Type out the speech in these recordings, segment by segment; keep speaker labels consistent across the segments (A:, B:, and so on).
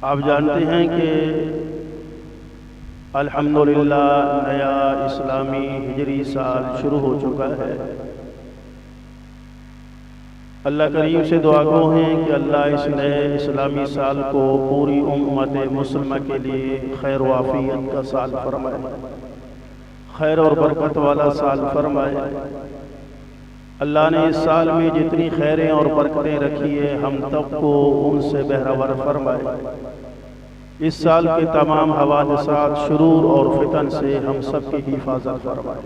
A: आप जानते हैं कि अल्हम्दुलिल्लाह नया इस्लामी हिजरी साल शुरू हो चुका है। अल्लाह करीम से दुआ गो हैं कि अल्लाह इस नए इस्लामी साल को पूरी उम्मत मुस्लिमा के लिए खैर वाफियत का साल फरमाए, खैर और बरकत वाला साल फरमाए। अल्लाह ने इस साल में जितनी खैरें और बरकतें रखी है हम तब को उनसे बहरावर फरमाए। इस साल के तमाम हवादिसात, शुरूर और फितन से हम सब की हिफाजत फरमाए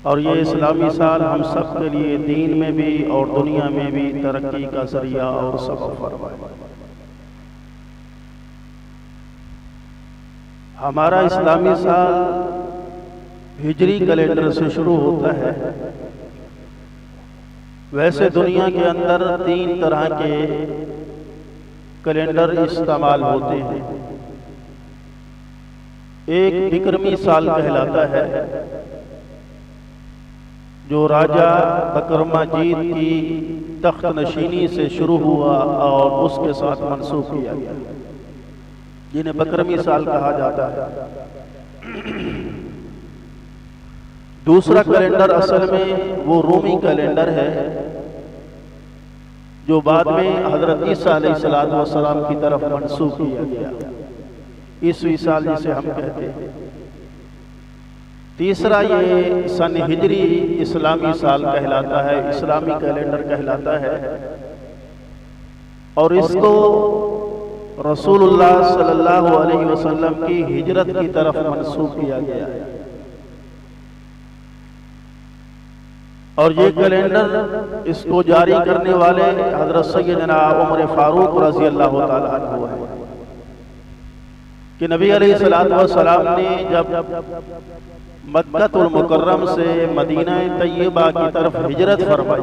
A: और ये इस्लामी साल हम सब के लिए दीन में भी और दुनिया में भी तरक्की का जरिया और सबब फरमाए। हमारा इस्लामी साल हिजरी कैलेंडर से शुरू होता है। वैसे दुनिया के अंदर 3 तरह के कैलेंडर इस्तेमाल होते हैं। एक बिक्रमी साल कहलाता है, जो राजा बकरमाजीत की तख्त नशीनी से शुरू हुआ और उसके साथ मंसूब किया गया, जिन्हें बकरमी साल कहा जाता है। दूसरा कैलेंडर असल में वो रूमी कैलेंडर है, जो बाद में हजरत ईसा अलैहिस्सलाम की तरफ मंसूब किया गया, ईसवी साल जिसे हम कहते हैं। तीसरा ये सन हिजरी इस्लामी साल कहलाता है, इस्लामी कैलेंडर कहलाता है और इसको रसूलुल्लाह सल्लल्लाहु अलैहि वसल्लम की हिजरत की तरफ मंसूब किया गया है। और ये कैलेंडर इसको जारी करने वाले हजरत सैयदना उमर फारूक रज़ी अल्लाह तआला अन्हु है कि नबी अलैहिस्सलाम ने जब मक्कातुल मुकर्रम से मदीना तैयबा की तरफ हिजरत फरमाई,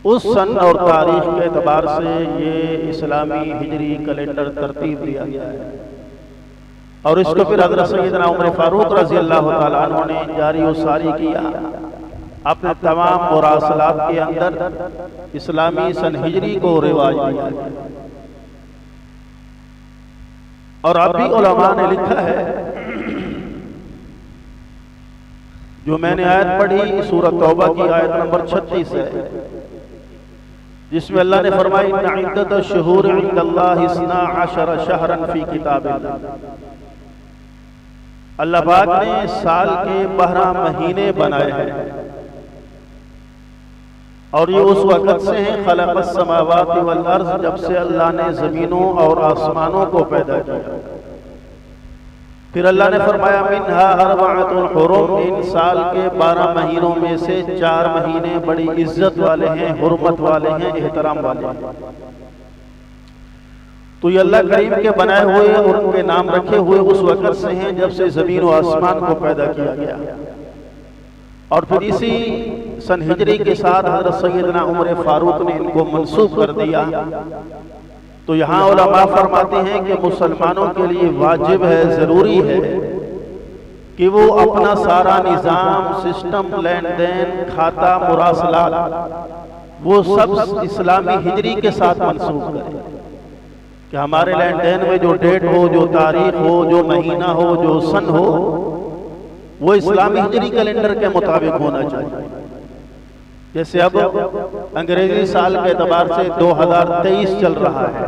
A: उस सन और तारीख के एतबार से ये इस्लामी हिजरी कैलेंडर तरतीब दिया गया है और इसको फिर हजरत सैयदना उमर फारूक रज़ी अल्लाह तआला अन्हु ने जारी और सारी किया। अपने तमाम मुरासलात के अंदर इस्लामी सन हिजरी को रिवाज दिया गया और अब भी उलमा ने लिखा है, जो मैंने आयत पढ़ी सूरह तौबा की आयत नंबर 36 है, जिसमें अल्लाह ने फरमाया इन्ना इद्दतश शुहूर इंदल्लाहि 12 शहरन फी किताबिल्लाह। अल्लाह पाक ने साल के 12 महीने बनाए हैं और ये उस वक़्त से हैं खलक़स समावाति वल अर्ज़, जब से अल्लाह ने ज़मीनों और आसमानों को पैदा किया। फिर अल्लाह ने फरमाया मिन्हा अर्बअतुल हुरुम, इन साल के 12 महीनों में से 4 महीने बड़ी इज्जत वाले हैं, हुर्मत वाले हैं, एहतराम वाले हैं। तो ये अल्लाह करीम के बनाए हुए और उनके नाम रखे हुए उस वक़्त से हैं जब से ज़मीन और आसमान को पैदा किया गया। और फिर इसी सन हिजरी के साथ हज़रत सैयदना उमर फारूक ने इनको मंसूब कर दिया। तो यहाँ उलमा फरमाते हैं कि मुसलमानों के लिए वाजिब है, ज़रूरी है कि वो अपना सारा निज़ाम, सिस्टम, लेन देन, खाता, मुरासलात वो सब इस्लामी हिजरी के साथ मंसूब करें कि हमारे लेन देन में जो डेट हो, जो तारीख हो, जो महीना हो, जो सन हो, वो इस्लामी हिजरी कैलेंडर के मुताबिक होना चाहिए। जैसे अब अंग्रेजी साल के एतबार से 2023 चल रहा है,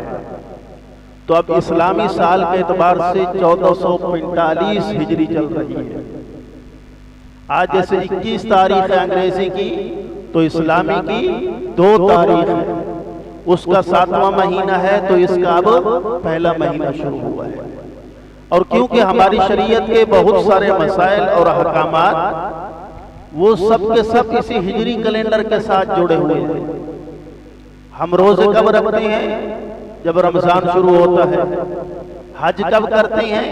A: तो अब इस्लामी साल के एतबार से 1445 हिजरी चल रही है। आज जैसे 21 तारीख है अंग्रेजी की, तो इस्लामी की 2 तारीख है, उसका 7वां महीना है, तो इसका अब पहला महीना शुरू हुआ है। और क्योंकि हमारी शरीयत के बहुत सारे मसाइल और अहकामात वो सब के सब इसी हिजरी कैलेंडर के साथ जुड़े हुए हैं। हम रोजे कब रखते हैं? जब रमजान शुरू होता है। हज कब करते हैं?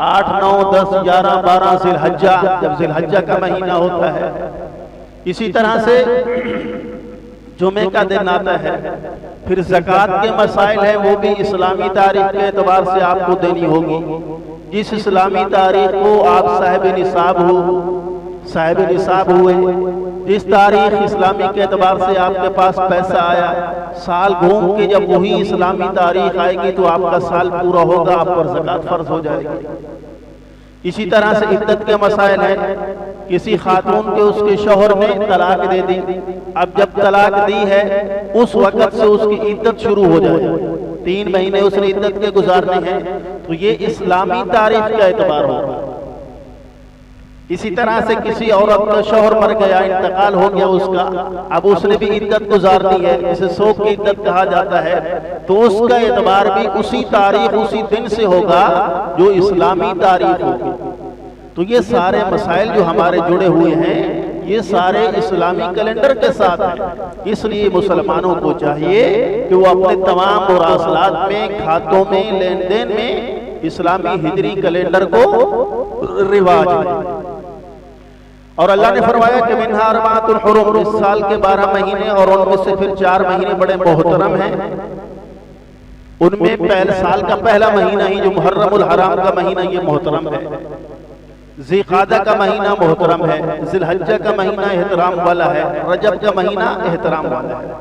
A: 8, 9, 10, 11, 12 जिलहज्जा, जब जिलहज्जा का महीना होता है। इसी तरह से जुमे का दिन आता है। फिर ज़कात के मसाइल हैं, वो भी इस्लामी तारीख के एतबार से आपको देनी होगी। जिस इस्लामी तारीख को आप साहिब निसाब हुए जिस तारीख इस्लामी के एतबार से आपके पास पैसा आया, साल घूम के जब वही इस्लामी तारीख आएगी तो आपका साल पूरा होगा, आप पर ज़कात फर्ज हो जाएगी। इसी तरह से इद्दत के मसाइल हैं। किसी खातून के उसके शौहर ने तलाक दे दी, अब जब तलाक दी है उस वक़्त से उसकी इद्दत शुरू हो जाए, 3 महीने उसने इद्दत के गुजारने हैं, तो ये इस्लामी तारीख का एतबार होगा। इसी तरह से किसी औरत का शौहर मर गया, इंतकाल हो गया उसका, अब उसने भी इद्दत गुजारनी है, इसे शोक की इद्दत कहा जाता है, तो उसका एतबार भी उसी तारीख उसी दिन से होगा जो इस्लामी तारीख होगी। तो ये सारे मसाइल जो हमारे जुड़े हुए हैं ये सारे इस्लामी कैलेंडर के साथ हैं। इसलिए मुसलमानों को चाहिए कि वो अपने तमाम मुरासलात में, खातों में, लेन देन में इस्लामी हिजरी कैलेंडर को रिवाज दें। और अल्लाह ने फरमाया कि मिन्हा अर्बाअतुल हुरुम, इस साल के 12 महीने और उनमें से फिर 4 महीने बड़े मोहतरम हैं। उनमें पहले साल का पहला महीना ही जो मुहर्रमुल हराम का महीना ये मोहतरम है, ज़िलक़ादा का महीना मोहतरम है, ज़िलहज्जा का महीना एहतराम वाला है, रजब का महीना एहतराम वाला है।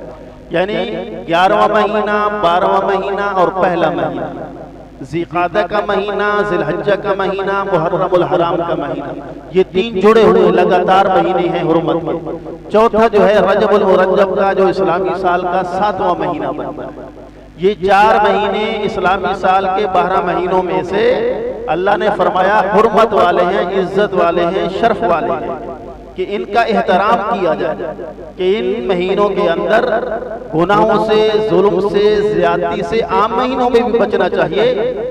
A: यानी 11वां महीना, 12वां महीना और पहला महीना, ज़िलक़ादा का महीना, ज़िलहज्जा का महीना, मुहर्रमुल हराम का महीना, ये 3 जुड़े हुए लगातार महीने हैं हुर्मत के। चौथा जो है रजबुल मुरज्जब का, जो इस्लामी साल का 7वां महीना बनता है। ये 4 महीने इस्लामी साल के 12 महीनों में से अल्लाह ने फरमाया हुर्मत वाले हैं, इज्जत वाले हैं, शर्फ वाले हैं, कि इनका एहतराम किया जाए, कि इन महीनों के अंदर गुनाहों से, जुल्म से, ज्यादती से आम महीनों में भी बचना चाहिए,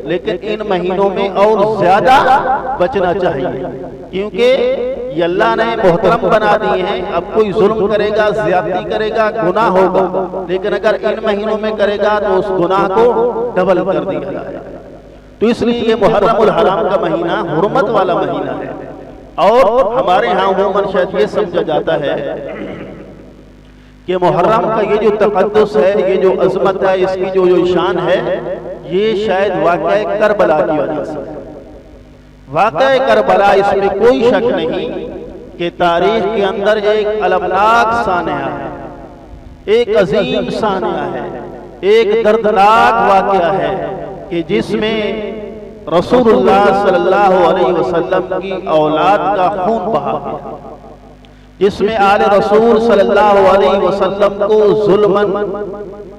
A: लेकिन इन महीनों में और ज्यादा बचना चाहिए, क्योंकि ये अल्लाह ने मोहतरम बना दिए हैं। अब कोई जुल्म करेगा, ज्यादती करेगा, गुनाह होगा, लेकिन अगर इन महीनों में करेगा तो उस गुनाह को डबल कर दिया जाएगा। तो इसलिए ये मुहर्रमुल हराम का महीना हुर्मत वाला महीना है। और हमारे यहाँ उमूमन शायद ये समझा जाता है कि मुहर्रम का ये जो तक़द्दुस है, ये जो अज़मत है, इसकी जो शान है, ये शायद वाक़या करबला की वजह से। वाक़या करबला, इसमें कोई शक नहीं कि तारीख के अंदर एक अलमनाक सानिया है, एक अजीम सानिया है, एक दर्दनाक वाक़या है कि जिसमें रसूलुल्लाह सल्लल्लाहु अलैहि वसल्लम की औलाद का खून बहा गया, जिसमें आले रसूल सल्लल्लाहु अलैहि वसल्लम को जुल्मन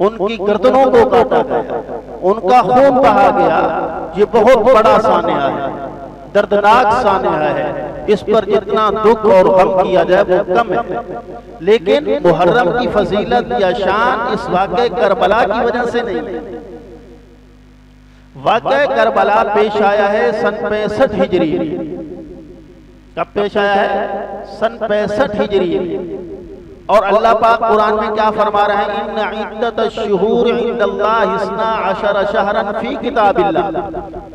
A: उनकी गर्दनों को काटा गया, उनका खून बहा गया। ये बहुत बड़ा सानिया है, दर्दनाक सानिया है। इस पर जितना दुख और गम किया जाए वो कम है, लेकिन मुहर्रम की फजीलत या शान इस वाक़या करबला की वजह से नहीं है। वाक़या करबला पेश आया है सन 65 हिजरी। कब पेश आया है? सन 65 हिजरी। और अल्लाह पाक कुरान में क्या फरमा रहे हैं? इन्ना इद्दतश-शुहूर इंदल्लाहि 12 शहरन फी किताबिल्लाह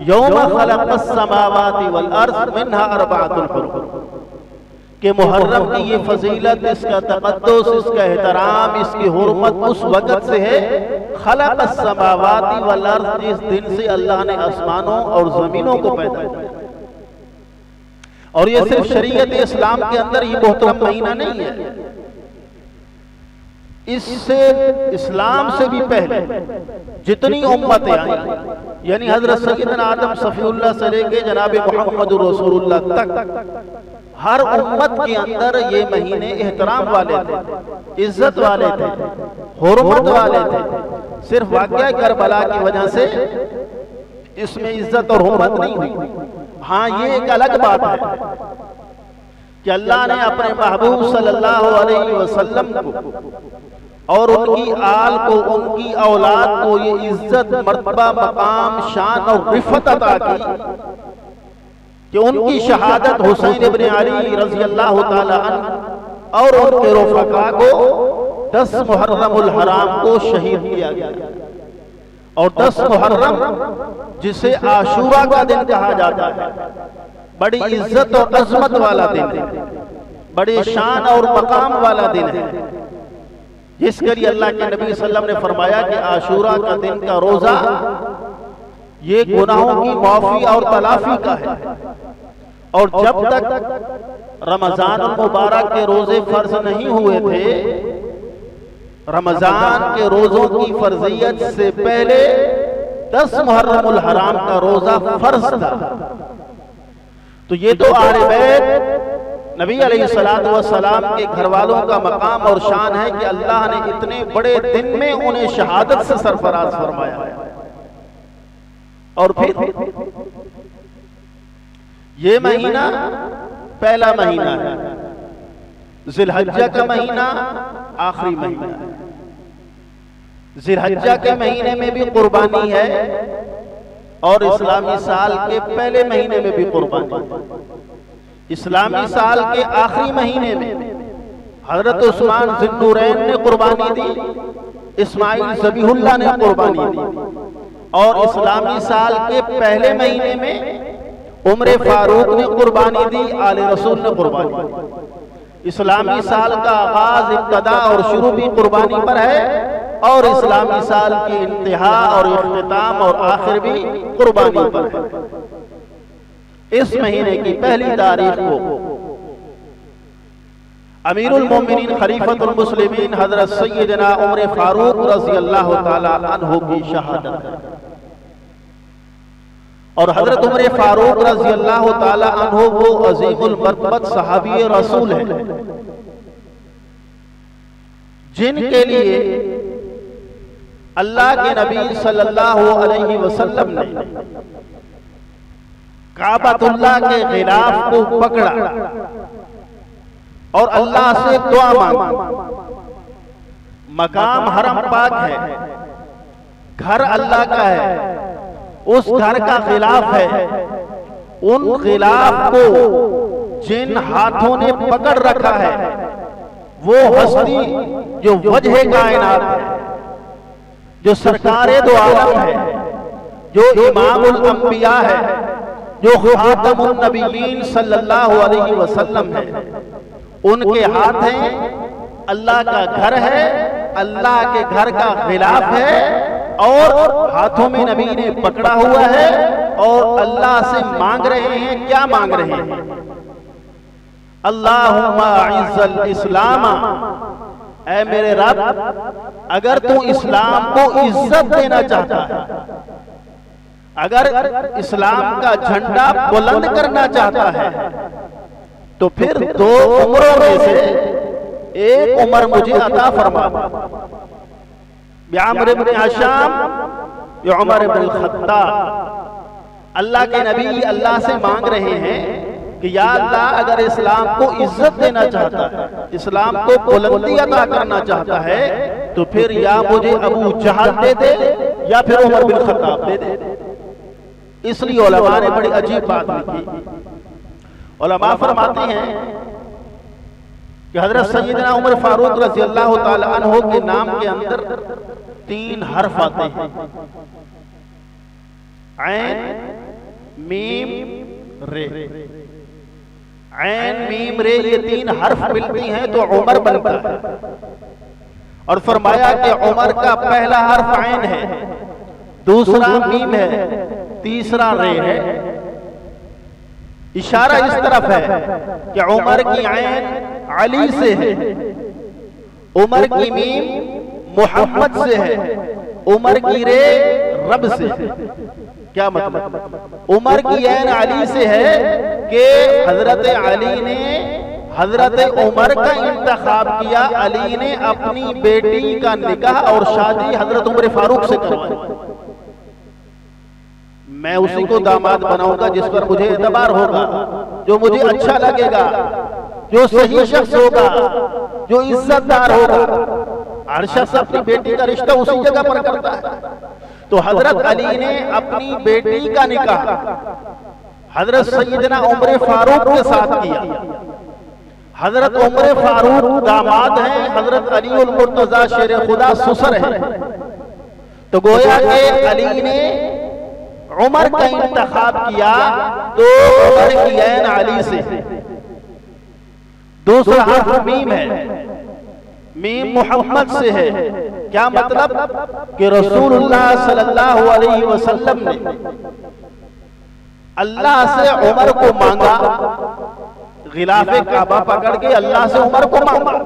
A: यौम खलक़स समावाति वल अर्ज़ मिन्हा अर्बअतुल हुरुम। कि मुहर्रम की ये फजीलत, इसका तक़द्दुस, इसका एहतराम, इसकी हुर्मत उस वक़्त से है खलक़स समावाति वल अर्ज़, जिस दिन से अल्लाह ने आसमानों और ज़मीनों को पैदा किया। और ये सिर्फ शरीयत इस्लाम के अंदर ये मोहतरम महीना नहीं है, इससे इस्लाम से भी पहले जितनी उम्मतें आई, यानी हजरत सैयदना आदम सफीउल्लाह से लेके जनाब मुहम्मदुर रसूलुल्लाह तक, हर उम्मत के अंदर ये महीने एहतराम वाले थे, इज्जत वाले थे, हुर्मत वाले थे। सिर्फ वाक़या करबला की वजह से इसमें इज्जत और हुर्मत नहीं हुई। हाँ, ये एक अलग बात है कि अल्लाह ने अपने महबूब सल्लल्लाहु अलैहि वसल्लम को और उनकी आल को, उनकी औलाद को ये इज्जत, मर्तबा, मकाम, शान और रिफत अता की कि उनकी शहादत हुसैन इब्न अली रज़ी अल्लाह ताला अन्हु और उनके रफ़क़ा को 10 मुहर्रमुल हराम को शहीद किया गया। और 10 मुहर्रम, जिसे आशूरा का दिन कहा जाता है, बड़ी इज्जत और अज़मत वाला दिन है, बड़ी शान और मकाम वाला दिन है, जिसके लिए अल्लाह के नबी सल्लल्लाहु अलैहि वसल्लम ने फरमाया कि आशूरा का दिन का रोजा ये गुनाहों की माफी और तलाफी का है। और जब तक रमजान मुबारक के रोजे फर्ज नहीं हुए थे, रमजान के रोजों की फर्जियत से पहले 10 मुहर्रमुल हराम का रोजा फर्ज था। तो ये तो आले बैत नबी अलैहिस्सलातु वस्सलाम के घर वालों का मकाम और शान है कि अल्लाह ने इतने बड़े दिन में उन्हें शहादत से सरफराज फरमाया है। और फिर ये महीना पहला महीना है, जिलहज्जा का महीना आखिरी महीना है। जिलहज्जा के महीने में भी कुर्बानी है और इस्लामी साल के पहले महीने में भी कुर्बानी है। इस्लामी साल के आखिरी महीने में हजरत उस्मान ज़ुन्नूरैन ने कुर्बानी दी, इस्माइल ज़बीहुल्लाह ने कुर्बानी दी। और इस्लामी साल के पहले महीने में उमर फारूक ने कुर्बानी दी, आले रसूल ने कुर्बानी दी। इस्लामी साल का आगाज, इब्तदा और शुरू भी कुर्बानी पर है और इस्लामी साल की इंतहा और इख्तिताम और आखिर भी कुर्बानी पर है। इस महीने की पहली तारीख को अमीरुल मोमिनीन खलीफतुल मुस्लिमीन हजरत सैयदना उमर फारूक रज़ी अल्लाह तआला अन्हु की शहादत है। और हजरत उमर फारूक रज़ी अल्लाह तआला अन्हु वो अजीमुल मरतबत सहाबी रसूल है जिनके लिए अल्लाह के नबी सल्लल्लाहु अलैहि वसल्लम ने काबतुल्लाह के खिलाफ को पकड़ा और अल्लाह से दुआ मांगी। मकाम हरम पाक है, घर अल्लाह का है, उस घर का खिलाफ है। उन खिलाफ को जिन हाथों ने पकड़ रखा है वो हस्ती जो वजह कायनात है, जो सरकारे दो आलम है, जो इमामुल अंबिया है, जो खातमुन नबिय्यीन सल्लल्लाहु अलैहि वसल्लम है, उनके हाथ हैं। अल्लाह का घर है, अल्लाह के घर का खिलाफ है और हाथों में नबी ने पकड़ा हुआ है और अल्लाह से मांग रहे हैं। क्या मांग रहे हैं? अल्लाहुम्मा इज़्ज़ल इस्लाम, ऐ मेरे रब, अगर तू इस्लाम को इज्जत देना चाहता है, अगर इस्लाम का झंडा बुलंद करना चाहता है, तो फिर 2 उम्रों में से एक उम्र मुझे अता फरमा। अमर इब्न हशाम या उमर इब्न खत्ताब। अल्लाह के नबी अल्लाह से मांग रहे हैं कि या अल्लाह, अगर इस्लाम को इज्जत देना चाहता है, इस्लाम को बुलंदी अता करना चाहता है, तो फिर या मुझे अबू जहल दे दे या फिर उमर बिन खत्ताब दे दे। इसलिए उलमा ने बड़ी अजीब बात लिखी। उलमा फरमाते हैं कि हजरत सैयदना उमर फारूक रज़ी अल्लाह तआला अन्हु के नाम के अंदर 3 हर्फ आते हैं, ऐन मीम रे। ऐन मीम रे ये 3 हर्फ मिलती हैं तो उमर बनता है। और फरमाया कि उमर का पहला हर्फ ऐन है, दूसरा मीम है, तीसरा रे है। इशारा इस तरफ है कि उमर की ऐन अली से है, उमर की मीम मोहम्मद से है, उमर की रे रब से है। क्या मतलब? उमर की ऐन अली से है कि हजरत अली ने हजरत उमर का इंतखाब किया, अली ने अपनी बेटी का निकाह और शादी हजरत उमर फारूक से करवाई। मैं उसी को दामाद बनाऊंगा जिस पर मुझे एतबार होगा, जो मुझे अच्छा लगेगा, जो सही शख्स होगा, जो इज्जतदार होगा। हर शख्स अपनी बेटी का रिश्ता उसी जगह पर करता है। तो हजरत अली ने अपनी बेटी का निकाह हजरत सैयदना उमर फारूक के साथ किया। हजरत उमर फारूक दामाद हैं, हजरत अली उल मुर्तजा शेर खुदा ससुर है। तो गोया के अली ने उमर का इंतखाब किया तो उमर की ऐन अली से। दूसरा हर्फ मीम है, मीम मोहम्मद से है। क्या मतलब? कि रसूलुल्लाह सल्लल्लाहु अलैहि वसल्लम ने अल्लाह से उमर को मांगा, गिलाफे काबा पकड़ के अल्लाह से उमर को मांगा।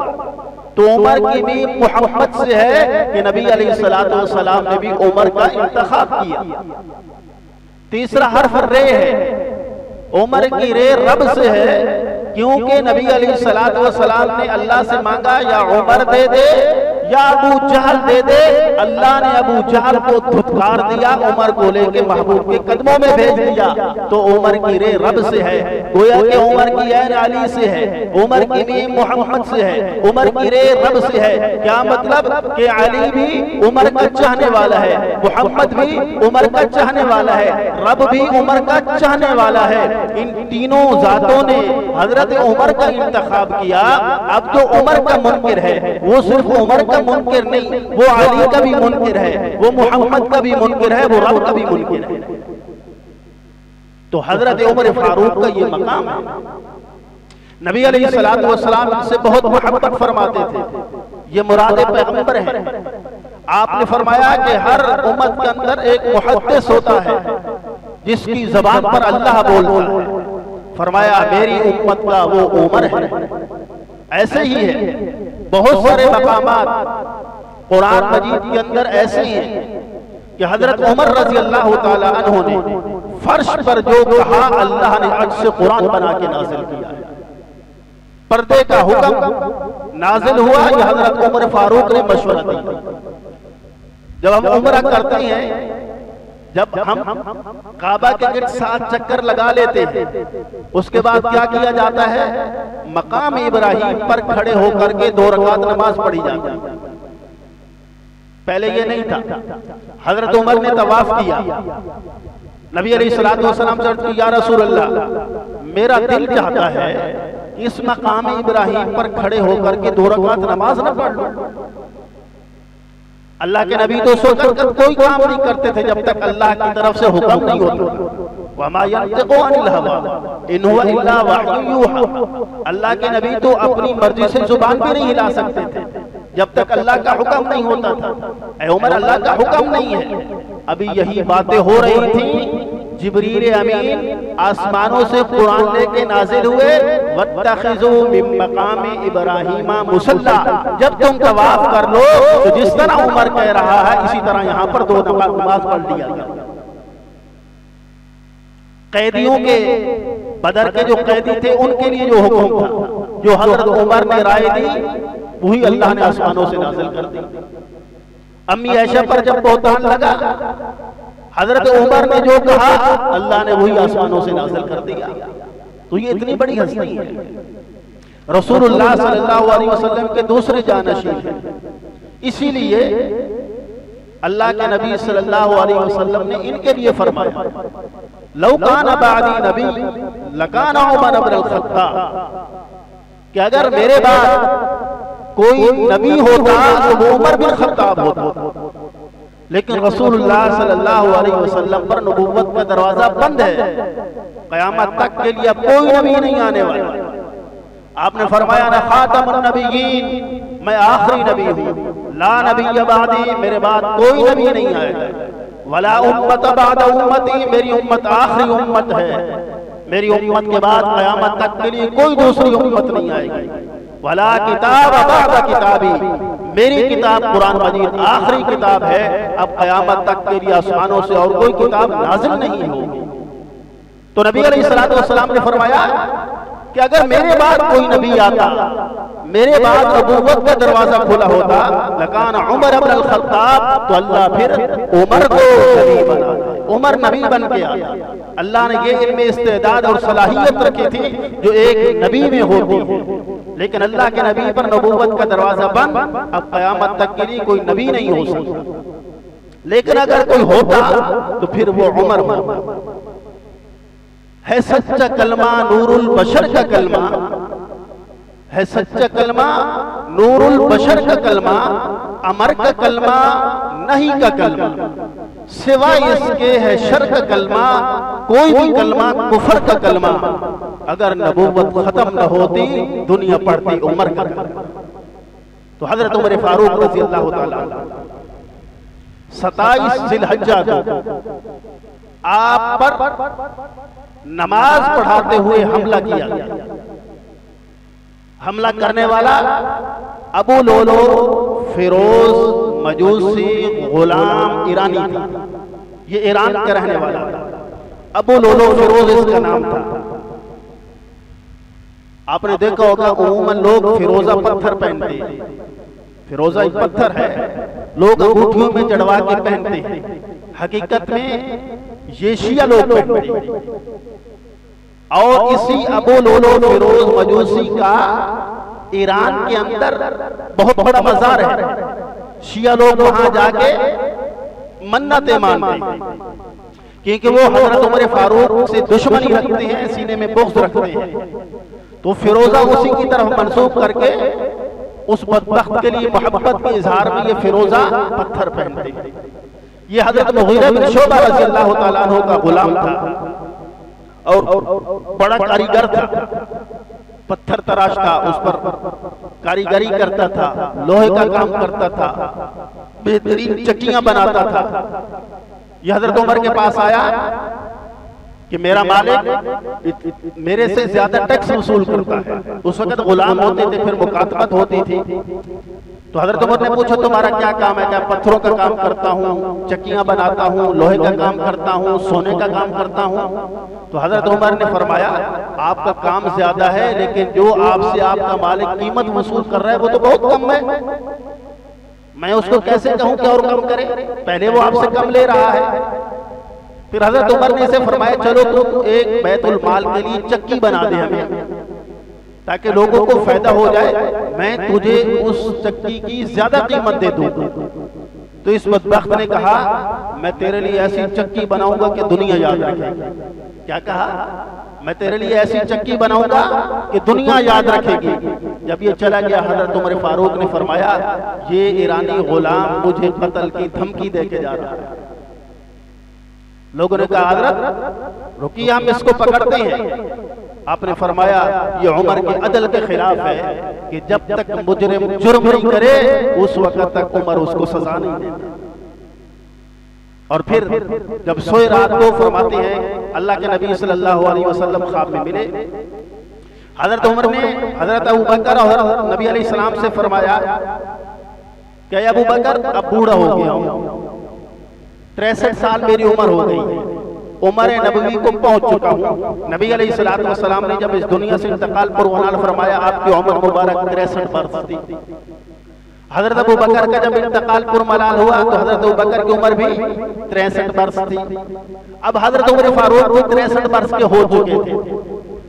A: तो उमर की भी मोहब्बत से है कि नबी अलैहिस्सलातु वस्सलाम ने भी उमर का इंतखाब किया। तीसरा हर्फ रे है, उमर की रे रब से है, क्योंकि नबी अलैहिस्सलातु वस्सलाम ने अल्लाह से मांगा या उमर दे दे या अबू जहल दे दे। अल्लाह ने अबू जहल को धुतकार दिया, उमर को लेके महबूब के कदमों में भेज दिया। तो उमर की रे रब से है, गोया कि उमर की ऐन अली से है, उमर की भी मोहम्मद से है, उमर की रे रब से है। क्या मतलब कि अली भी उमर का चाहने वाला है, मोहम्मद भी उमर का चाहने वाला है, रब भी उमर का चाहने वाला है। इन तीनों जातों ने हजरत उमर का इंतखाब किया। अब जो उमर का मुनकिर है वो सिर्फ उमर का मुनकिर नहीं, वो अली का भी मुनकिर है, वो मोहम्मद का भी मुनकिर है, वो रब का भी मुनकिर है। तो हजरत उमर फारूक का ये मकाम है। नबी अलैहिस्सलातु वस्सलाम इनसे बहुत मोहब्बत फरमाते थे, ये मुराद पैगंबर है। आपने फरमाया कि हर उम्मत के अंदर एक मुहद्दिस होता है जिसकी जबान पर अल्लाह बोलता है। फरमाया मेरी उम्मत का वो उमर है। ऐसे ही है, बहुत सारे मकामात कुरान मजीद के अंदर ऐसे हैं कि हजरत उमर रजी अल्लाह ताला अन्हु ने फर्श पर जो कहा अल्लाह ने अर्श से कुरान बना के नाजिल किया। पर्दे का हुक्म नाजिल हुआ, यह हजरत उमर फारूक ने मशवरा दिया। जब हम उम्रा करते हैं, जब हम काबा के गिर्द 7 चक्कर लगा लेते हैं, उसके बाद क्या किया जाता है, मकाम इब्राहिम पर खड़े होकर के 2 रकात नमाज पढ़ी जाती है। पहले ये नहीं था। हजरत उमर ने तवाफ किया, नबी अलैहिस्सलातु वस्सलाम से अर्ज़ की, या रसूल अल्लाह, मेरा दिल चाहता है इस मकाम इब्राहिम पर खड़े होकर के 2 रकात नमाज न पढ़ लूं। अल्लाह के नबी तो सोचकर कर कोई काम नहीं करते थे जब तक अल्लाह की तरफ से हुक्म नहीं होता। वमा यंतिकु अनिल हवा इन हुवा इल्ला वह्यु यूहा। अल्लाह के नबी तो अपनी मर्जी से जुबान भी नहीं हिला सकते थे जब तक अल्लाह का हुक्म नहीं होता था। ऐ उमर, अल्लाह का हुक्म नहीं है। अभी यही बातें हो रही थी, जिब्रील अमीन आसमानों से कुरान लेके नाजिल हुए, वत्तखिजू मिन मकामी इब्राहीमा मुसल्ला। जब तुम तवाफ कर लो तो जिस तरह उमर कह रहा है इसी तरह यहाँ पर 2 नमाज पढ़ लिया गया। कैदियों के, बदर के जो कैदी थे उनके लिए जो हुक्म था, जो हजरत उमर ने राय दी, वही अल्लाह ने आसमानों से नाजिल कर दी। अम्मी आयशा पर जब बहतान लगा, हजरत उमर ने जो कहा अल्लाह ने वही आसमानों से नाजिल कर दिया। तो ये इतनी बड़ी हस्ती है, रसूलुल्लाह सल्लल्लाहु अलैहि वसल्लम के दूसरे जानशीन हैं। इसीलिए अल्लाह के नबी सल्लल्लाहु अलैहि वसल्लम ने इनके लिए फरमाया, लौ कान बादी नबी लकान उमर इब्न खत्ताब, कि अगर मेरे बाद कोई नबी होता तो वो उमर बिन खत्ताब होता। लेकिन रसूलुल्लाह सल्लल्लाहु अलैहि वसल्लम पर नबूवत का दरवाजा बंद है, क़यामत तक के लिए अब कोई नबी नहीं आने वाला। आपने फरमाया ना खातमुन नबिय्यीन, मैं आखिरी नबी हूँ, ला नबी बादी, मेरे बाद कोई नबी नहीं आएगा, वला उम्मत बाद उम्मती, मेरी उम्मत आखिरी उम्मत है, मेरी उम्मत के बाद क़यामत तक के लिए कोई दूसरी उम्मत नहीं आएगी, वला किताब बाद किताबी, मेरी किताब कुरान मजीद आखिरी किताब है, अब क़यामत तक के लिए आसमानों से और कोई किताब नाज़िल नहीं होगी। तो नबी अलैहिस्सलातु वस्सलाम ने फरमाया कि अगर मेरे बाद कोई नबी आता, मेरे बाद नबूवत का दरवाजा खुला होता, लकान उमर इब्न खत्ताब, तो अल्लाह फिर उमर को नबी बना, उमर नबी बन के आया। अल्लाह ने ये इनमें इस्तेदाद और सलाहियत रखी थी जो एक नबी में होती है, लेकिन अल्लाह के नबी पर नबूवत का दरवाजा बंद, अब क़यामत तक के लिए कोई नबी नहीं हो सकता। लेकिन अगर कोई होता तो फिर वो उमर होता। है सच्चा कलमा नूरुल बशर का कलमा, है सच्चा कलमा नूरुल बशर का कलमा, अमर का कलमा नहीं का कलमा, सिवाय इसके है शर का कलमा, कोई भी कलमा कुफर का कलमा। अगर नबूवत खत्म न होती दुनिया पढ़ती उमर का कलमा। तो हजरत उमर फारूक रज़ी अल्लाह ताला 27 ज़िलहज्जा को आप पर नमाज पढ़ाते हुए हमला किया गया। हमला करने वाला अबू लोलो फिरोज मजूसी गुलाम ईरानी था। ये ईरान का रहने वाला था। अबू लोलो फिरोज इसका नाम था। आपने देखा होगा उमूमन लोग फिरोजा पत्थर पहनते हैं। फिरोजा एक पत्थर है, लोग अंगूठियों में चढ़वा के पहनते हैं। हकीकत में ये शिया लोग पहनते हैं। और इसी अबू लोलो फिरोज मजूसी का ईरान के अंदर बहुत बड़ा मजार है। शिया लोग वहां जाके मन्नतें मानते हैं, क्योंकि वो हजरत उमर फारूक से दुश्मनी रखते हैं, सीने में बुग़्ज़ रखते हैं। तो फिरोजा उसी की तरफ मंसूब करके उस बदबख्त के लिए मोहब्बत के इजहार में ये फिरोजा पत्थर पहनते हैं। ये हजरत मुगीरा बिन शुबा रज़ी अल्लाह तआला अन्हु का गुलाम था और बड़ा कारीगर था। पत्थर तराशता, उस पर कारीगरी करता था, लोहे का काम करता था, बेहतरीन चक्कियां बनाता था। यह हजरत उमर के पास आया कि मेरा मालिक मेरे से ज्यादा टैक्स वसूल करता है। उस वक्त गुलाम होते थे, फिर मुकातबत होती थी। तो हजरत उमर ने पूछा तुम्हारा क्या काम है? क्या पत्थरों का काम करता हूँ, चक्कियां बनाता हूँ, लोहे का काम करता हूँ, सोने का काम करता हूँ। तो हजरत उमर ने फरमाया आपका काम ज्यादा है, लेकिन जो आपसे आपका मालिक कीमत वसूल कर रहा है वो तो बहुत कम है। मैं उसको कैसे कहूं कि और कम करे? पहले वो आपसे कम ले रहा है। फिर हजरत उमर ने इसे फरमाया चलो तुम एक बैतुल माल के लिए चक्की बना दे हमें, ताकि लोगों को फायदा हो जाए। मैं तुझे उस चक्की की ज्यादा कीमत दे दूं। तो इस बदबख्त ने कहा मैं तेरे लिए ऐसी चक्की बनाऊंगा कि दुनिया याद रखेगी। क्या कहा? मैं तेरे लिए ऐसी चक्की बनाऊंगा कि दुनिया याद रखेगी। जब ये चला गया, हजरत उमर फारूक ने फरमाया ये ईरानी गुलाम मुझे कत्ल की धमकी देके जा रहा है। लोगों ने कहा हजरत रुकिए, हम इसको पकड़ते हैं। आपने फरमाया ये उमर के अदल के खिलाफ है कि जब तक मुजरिम जुर्म नहीं करे उस वक्त तक उमर उसको सजा नहीं देता। और फिर जब सोए रात को फरमाते हैं अल्लाह के नबी सल्लल्लाहु अलैहि वसल्लम ख्वाब में मिले। हजरत उमर ने हजरत अबू बकर और नबी अलैहि सलाम से फरमाया कि अबू बकर अब बूढ़ा हो गया हूं, 63 साल मेरी उम्र हो गई है, उम्र नबवी को पहुंच चुका हूं। नबी अलैहिस्सलातु वस्सलाम ने जब इस दुनिया से इंतकाल पुरवानाल फरमाया आपकी उम्र मुबारक 63 वर्ष थी। हजरत अबू बकर का जब इंतकाल पुरमलाल हुआ तो हजरत अबू बकर की उम्र भी 63 वर्ष थी। अब हजरत उमर फारूक भी 63 वर्ष के हो चुके थे।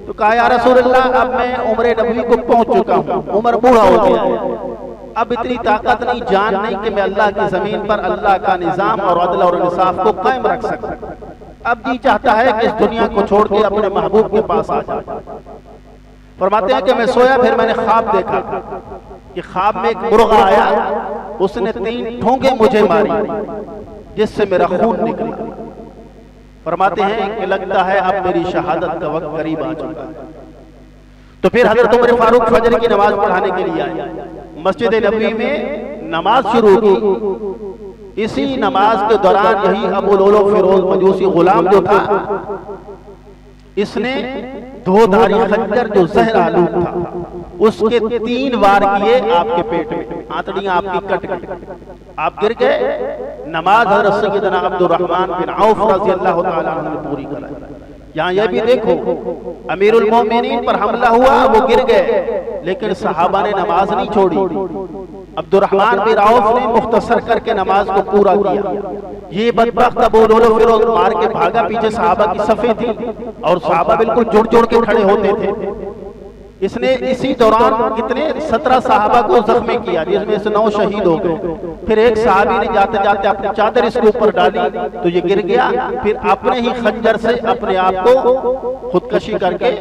A: तो कहा या रसूलल्लाह अब मैं उम्र नबवी को पहुंच चुका हूं, उम्र बूढ़ा हो गया है, अब इतनी ताकत नहीं, जान नहीं कि मैं अल्लाह की जमीन पर अल्लाह का निजाम और अदल और इंसाफ को कायम रख सकूं। अब जी चाहता है कि इस दुनिया को छोड़ के अपने महबूब के पास आ जाए। फरमाते हैं कि मैं सोया, फिर मैंने ख्वाब देखा कि ख्वाब में एक मुर्गा आया, उसने 3 ठोंगे मुझे मारी जिससे मेरा खून निकला। फरमाते हैं कि लगता है अब मेरी शहादत का वक्त करीब आ चुका है। तो फिर हजरत उमर फारूक फजर की नमाज पढ़ाने के लिए आए। मस्जिद नबवी में नमाज शुरू की। इसी नमाज के दौरान यही अबू लोलो फिरोज मजूसी गुलाम जो था, इसने 2 धारी खंजर जो जहर आलूद था उसके 3 वार किए आपके पेट में, आंतड़ियां आपकी कट गई, आप गिर गए। नमाज हज़रत सय्यदना अब्दुर्रहमान बिन औफ रज़ियल्लाहु ताला अन्हु ने पूरी कराई। यहाँ यह भी देखो अमीरुल मोमिनीन पर हमला हुआ, वो गिर गए, लेकिन सहाबा ने नमाज नहीं छोड़ी। अब्दुर्रहमान बिन औफ ने मुख्तसर करके नमाज को पूरा किया। ये बदबख्त अबू लोलो फिरोज मार के भागा, पीछे सहाबा की सफे थी और सहाबा बिल्कुल जुड़ जुड़ के खड़े होते थे। इसने इसी दौरान कितने 17 सहाबा को जख्मी किया, जिसमें से 9 शहीद हो गए। फिर एक सहाबी ने जाते जाते अपनी चादर इसके ऊपर डाली तो ये गिर गया, फिर अपने ही खंजर से अपने आप को खुदकशी करके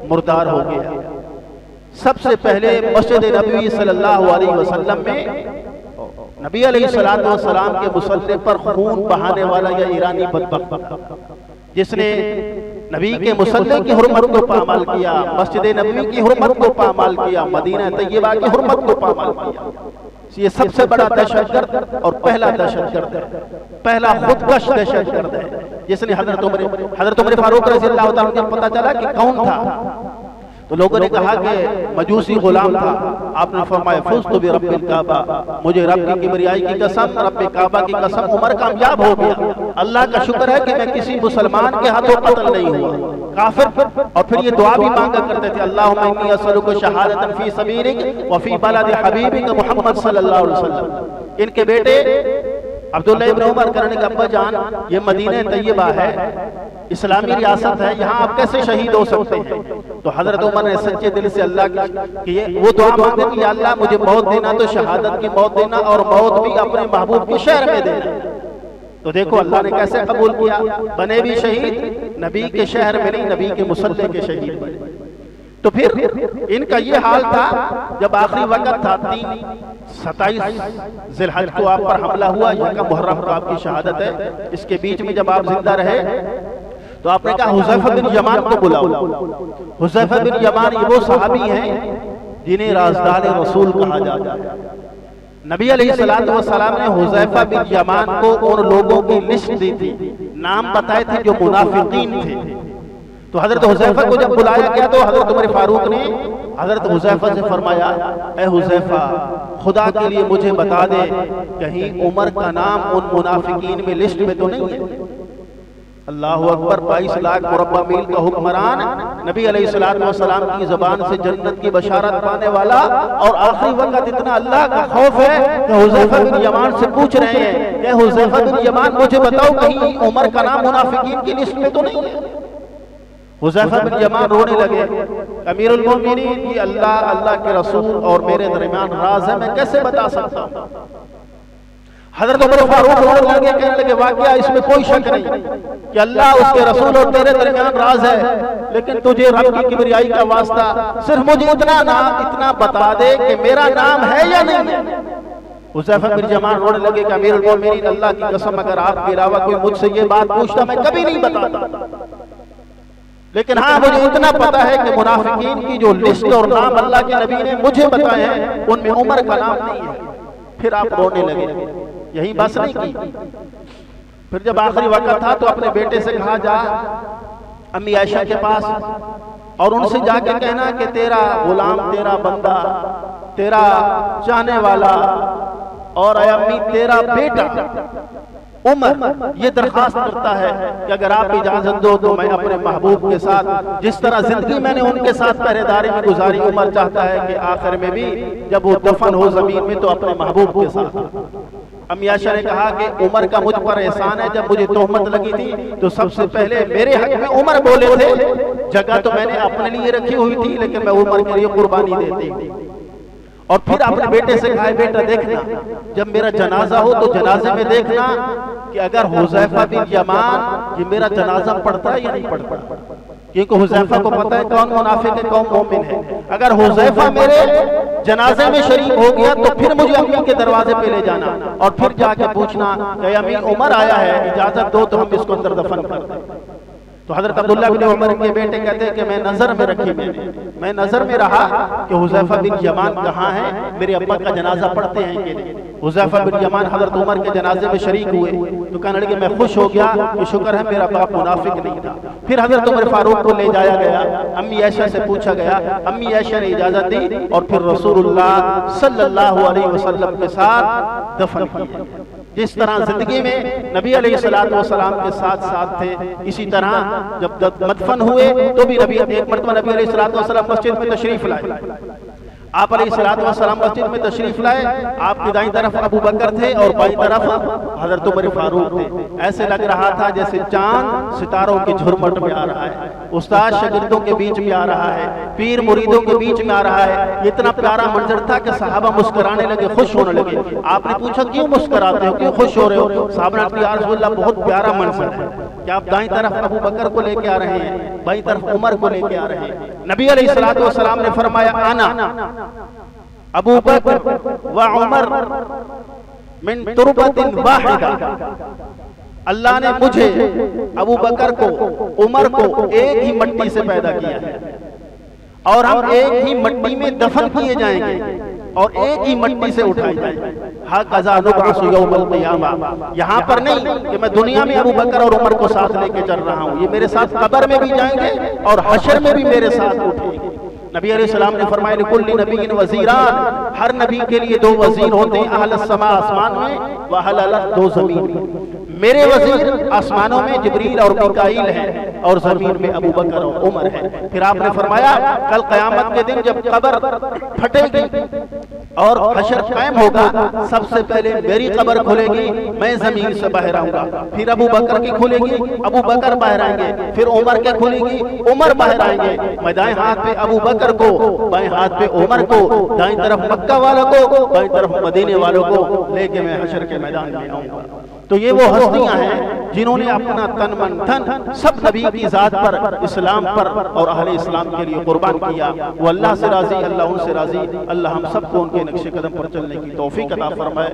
A: मुर्दार हो गया। सबसे पहले मस्जिद नबवी सल्लल्लाहु अलैहि वसल्लम में नबी अलैहिस्सलातु वस्सलाम के मुसल्ले पर खून बहाने वाला यह ईरानी बदबख्त जिसने नबी के मुसल्ले की हुर्मत को पामाल किया, मस्जिद नबवी की हुर्मत को पामाल किया, मदीना तैयबा की हुर्मत को पामाल किया। ये सबसे बड़ा दहशतगर्द और पहला दहशतगर्द है, पहला खुदकश दहशतगर्द है। जिसने हजरत उमर फारूक रज़ी अल्लाह तआला को पता चला कि कौन था, तो लोगों ने कहा कि मजूसी गुलाम था। आपने फरमाया फुज़्तु बिरब्बिल काबा, मुझे रब की किबरियाई की कसम, रब काबा की कसम, उमर कामयाब हो गया। अल्लाह का शुक्र है कि मैं किसी मुसलमान के हाथों कत्ल नहीं हुआ, काफिर। और फिर ये दुआ भी मांगा करते थे, अल्लाहुम्मा इन्नी असअलुका शहादतन फी सबीलिक व फी बलद हबीबिक मुहम्मद सल्लल्लाहु अलैहि वसल्लम। इनके बेटे अब्दुल्लाह इब्न उमर कहने के अब्बा जान, ये मदीना तैयबा है, इस्लामी रियासत है, यहाँ आप कैसे शहीद हो सकते हैं? तो हजरत उमर ने सच्चे दिल से अल्लाह की वो दुआ मांगे कि अल्लाह मुझे मौत देना तो शहादत की मौत देना, और मौत भी अपने महबूब के शहर में देना। तो देखो अल्लाह ने कैसे कबूल किया, बने भी शहीद नबी के शहर में नहीं, नबी के मुसल्ले के शहीद बने। तो फिर इनका ये हाल था, जब आखिरी वक्त था 27 ज़िलहज को आप पर हमला हुआ, यह का मुहर्रम को आपकी शहादत है, इसके बीच में जब आप जिंदा रहे तो आपने कहा हुज़ैफा बिन यमान को बुलाओ। हुज़ैफा बिन यमान ये वो सहाबी हैं जिन्हें राज़दार रसूल कहा जाता है। नबी अलैहिस्सलातु वस्सलाम ने हुज़ैफा बिन यमान को उन लोगों की लिस्ट दी थी, नाम बताए थे जो मुनाफिकीन थे। तो हजरत हुज़ैफा को जब बुलाया गया तो हजरत उमर फारूक ने हजरत हुज़ैफा से फरमाया, ए हुज़ैफा, खुदा के लिए मुझे बता दे, कहीं उमर का नाम उन मुनाफिकीन में लिस्ट में तो नहीं है? अल्लाहु अकबर। 22 लाख मुरब्बा मील का हुक्मरान, नबी अलैहिस्सलातु वस्सलाम की ज़बान से जन्नत की बशारत पाने वाला, और आखिरी वक्त इतना अल्लाह का खौफ है कि हुज़ैफा बिन यमान से पूछ रहे हैं कि हुज़ैफा बिन यमान मुझे बताओ कहीं उमर का नाम मुनाफिकीन की लिस्ट में तो नहीं है? हुज़ैफा बिन यमान रोने लगे, अमीरुल मोमिनीन, ये अल्लाह के रसूल और मेरे दरमियान राज है, मैं कैसे बता सकता हूँ? हजरत उमर फारूक रोने लगे, कहने लगे वाकया इसमें कोई शक नहीं कि अल्लाह, उसके रसूल और तेरे दरमियान राज है, लेकिन तुझे रब की किबरियाई का वास्ता, सिर्फ मुझे इतना बता दे कि मेरा नाम है या नहीं है। हुज़ैफा बिन यमान रोने लगे कि अमीरुल मोमिनीन, अल्लाह की कसम, अगर आपके अलावा कोई मुझसे ये बात पूछता मैं कभी नहीं बताता, लेकिन हाँ मुझे इतना पता है कि मुनाफिकीन की जो लिस्ट और नाम अल्लाह के नबी ने मुझे बताए हैं उनमें उमर का नाम नहीं है। फिर आप रोने लगे, यही बस नहीं की। फिर जब आखिरी वक्त था तो अपने बेटे से कहा, जा अम्मी आयशा के पास और उनसे जाके कहना कि तेरा गुलाम, तेरा बंदा, तेरा चाहने वाला और अम्मी तेरा बेटा उमर ये दरखास्त करता है कि अगर आप इजाजत दो तो मैं अपने महबूब के साथ, जिस तरह जिंदगी मैंने उनके साथ पहरेदारी में गुजारी, उमर चाहता है कि आखिर में भी जब वो दफन हो जमीन में तो अपने महबूब के साथ। अम्मी आयशा ने कहा कि उमर का मुझ पर एहसान है, जब मुझे तोहमत लगी थी तो सबसे पहले मेरे हक में उमर बोले थे, जगह तो मैंने अपने लिए रखी हुई थी लेकिन मैं उमर के लिए कुर्बानी देती। और फिर अपने बेटे से कहा, बेटा देखना जब मेरा जनाजा हो तो जनाजे में देखना कि अगर हुज़ैफा बिन यमान ये मेरा जनाजा पढ़ता है या नहीं पढ़ता, क्योंकि हुज़ैफा को पता है कौन मुनाफिक है कौन मोमिन है। अगर हुज़ैफा मेरे जनाजे में शरीक हो गया तो फिर मुझे अम्मी के दरवाजे पे ले जाना और फिर जाके पूछना कि अम्मी उमर आया है, इजाजत दो तो हम इसको अंदर दफन कर दें। तो हजरत अब्दुल्लाह बिन उमर के बेटे कहते हैं कि मैं नजर में रखी, मैं नजर में रहा कि हुज़ैफा बिन यमान कहाँ है, मेरे अब्बा का जनाजा पढ़ते हैं कि नहीं। हुज़ैफा बिन यमान हजरत उमर के जनाजे में शरीक हुए तो कहने लगे मैं खुश हो गया कि शुक्र है मेरा बाप मुनाफिक नहीं था। फिर हजरत उमर फारूक को ले जाया गया, अम्मी आयशा से पूछा गया, अम्मी आयशा ने इजाजत दी और फिर रसूलुल्लाह सल्लल्लाहु अलैहि वसल्लम के साथ दफन किया। जिस तरह जिंदगी में नबी अलैहिस्सलातु वस्सलाम के साथ साथ थे, इसी तरह जब दफन हुए तो भी नबी एक मरतबा नबी अलैहिस्सलातु वस्सलाम मस्जिद में तशरीफ लाए। आप अलैहिस्सलातु वस्सलाम मस्जिद में तशरीफ लाए, आपकी दाईं तरफ अबू बकर थे और बाईं तरफ हजरत उमर फारूक थे। ऐसे लग रहा था जैसे चांद सितारों की झुरमट में आ रहा है, उस्ताद शागिर्दों के बीच में आ रहा है, पीर मुरीदों के बीच में आ रहा है। इतना प्यारा मंजर था कि सहाबा मुस्कुराने लगे, खुश होने लगे। आपने पूछा क्यों मुस्कुराते हो, क्यों खुश हो रहे हो? साहबा ने कहा या रसूलल्लाह बहुत प्यारा मंजर है कि आप दाईं तरफ अबू बकर को लेके आ रहे हैं, बाईं तरफ उमर को लेके आ रहे हैं। नबी अलैहिस्सलातु वस्सलाम ने फरमाया आना अबू बकर व उमर मिन तुरबतिन वाहिदा, अल्लाह ने मुझे अबू बकर को उमर को एक ही मिट्टी से पैदा किया है और हम एक ही मिट्टी में दफन किए जाएंगे। और एक ही मिट्टी से उठाई जाए। हाकज़ा नुबअसु यौमल क़ियामा, यहाँ पर नहीं कि मैं दुनिया में अबू बकर और उमर को साथ लेके चल रहा हूँ, ये मेरे साथ कब्र में भी जाएंगे और हशर में भी मेरे साथ उठेंगे। नबी अलैहिस्सलाम ने फरमाया लिकुल्लि नबिय्यिन वज़ीरान, हर नबी के लिए दो वज़ीर होते हैं, अहलस समा आसमान में व अहलल अर्ज़ दो ज़मीन में। मेरे वज़ीर आसमानों में जिब्रील और मीकाईल हैं और ज़मीन में अबू बकर और उमर है। फिर आपने फरमाया कल क़यामत के दिन जब कब्र फटेगी और हशर कायम होगा, सबसे पहले मेरी कब्र खुलेगी, मैं जमीन से बाहर आऊंगा, फिर अबू बकर की खुलेगी, अबू बकर बाहर आएंगे, फिर उमर की खुलेगी, उमर बाहर आएंगे। मैं दाएं हाथ पे अबू बकर को, बाएं हाथ पे उमर को, दाएं तरफ मक्का वालों को, बाएं तरफ मदीने वालों को लेके मैं हशर के मैदान में आऊंगा। तो ये वो हस्तियां हैं जिन्होंने अपना तन मन धन सब नबी की जात पर, इस्लाम पर और अहले इस्लाम के लिए कुर्बान किया। वो अल्लाह से राजी, अल्लाह उनसे राजी। अल्लाह हम सबको उनके नक्शे कदम पर चलने की तौफीक अता फरमाए।